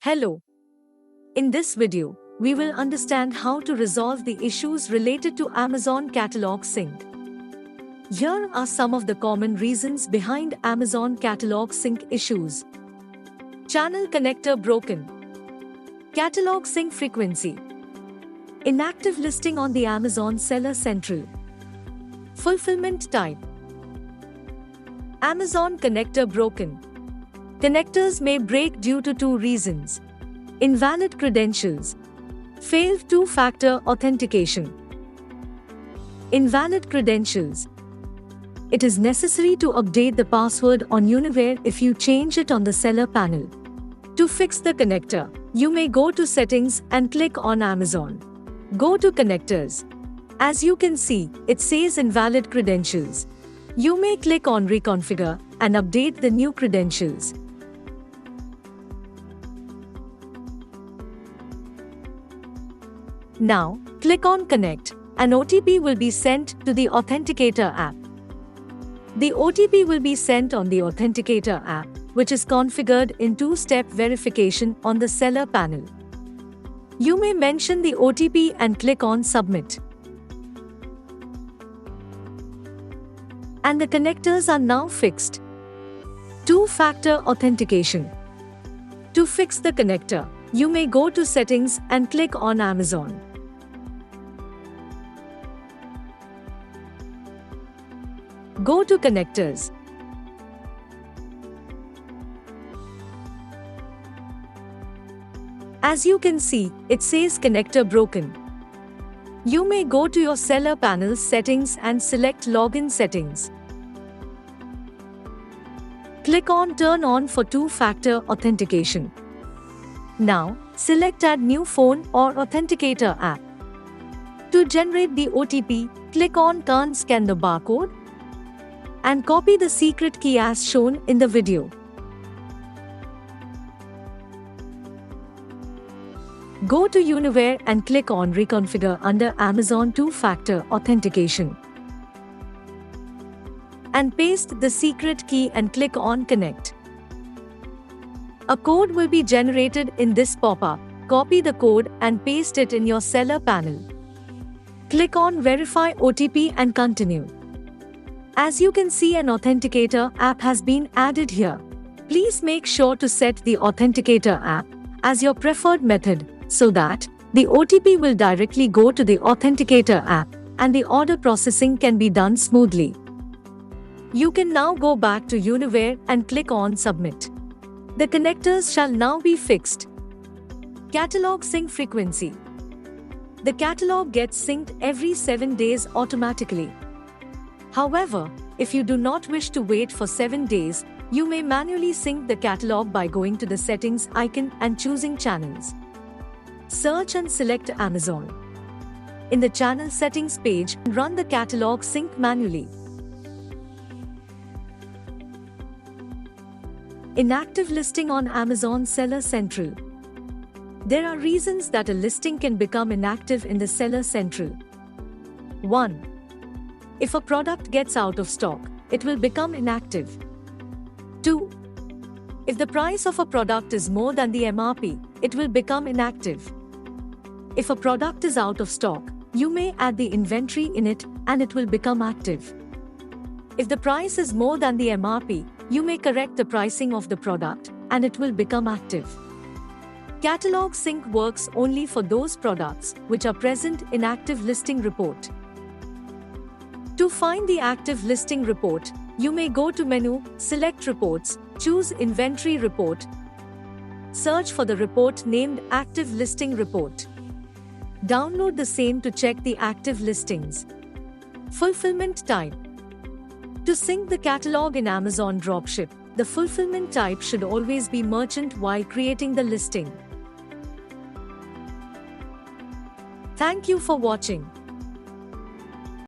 Hello. In this video, we will understand how to resolve the issues related to Amazon Catalog Sync. Here are some of the common reasons behind Amazon Catalog Sync issues. Channel connector broken. Catalog sync frequency. Inactive listing on the Amazon Seller Central. Fulfillment type. Amazon connector broken. Connectors may break due to two reasons: invalid credentials, failed two-factor authentication. Invalid credentials. It is necessary to update the password on Uniware if you change it on the seller panel. To fix the connector, you may go to Settings and click on Amazon. Go to Connectors. As you can see, it says invalid credentials. You may click on Reconfigure and update the new credentials. Now, click on Connect. An OTP will be sent to the Authenticator app. The OTP will be sent on the Authenticator app, which is configured in two-step verification on the seller panel. You may mention the OTP and click on Submit. And the connectors are now fixed. Two-factor authentication. To fix the connector, you may go to Settings and click on Amazon. Go to Connectors. As you can see, it says connector broken. You may go to your seller panel settings and select Login Settings. Click on Turn on for two-factor authentication. Now, select Add New Phone or Authenticator app. To generate the OTP, click on Turn Scan the barcode and copy the secret key as shown in the video. Go to Uniware and click on Reconfigure under Amazon two-factor authentication. And paste the secret key and click on Connect. A code will be generated in this pop-up. Copy the code and paste it in your seller panel. Click on Verify OTP and continue. As you can see, an Authenticator app has been added here. Please make sure to set the Authenticator app as your preferred method so that the OTP will directly go to the Authenticator app and the order processing can be done smoothly. You can now go back to Uniware and click on Submit. The connectors shall now be fixed. Catalog sync frequency. The catalog gets synced every 7 days automatically. However, if you do not wish to wait for 7 days, you may manually sync the catalog by going to the Settings icon and choosing Channels. Search and select Amazon. In the Channel Settings page, run the catalog sync manually. Inactive listing on Amazon Seller Central. There are reasons that a listing can become inactive in the Seller Central. 1. If a product gets out of stock, it will become inactive. 2. If the price of a product is more than the MRP, it will become inactive. If a product is out of stock, you may add the inventory in it and it will become active. If the price is more than the MRP, you may correct the pricing of the product and it will become active. Catalog sync works only for those products which are present in active listing report. To find the active listing report, you may go to Menu, select Reports, choose Inventory Report. Search for the report named Active Listing Report. Download the same to check the active listings. Fulfillment type. To sync the catalog in Amazon Dropship, the fulfillment type should always be merchant while creating the listing. Thank you for watching.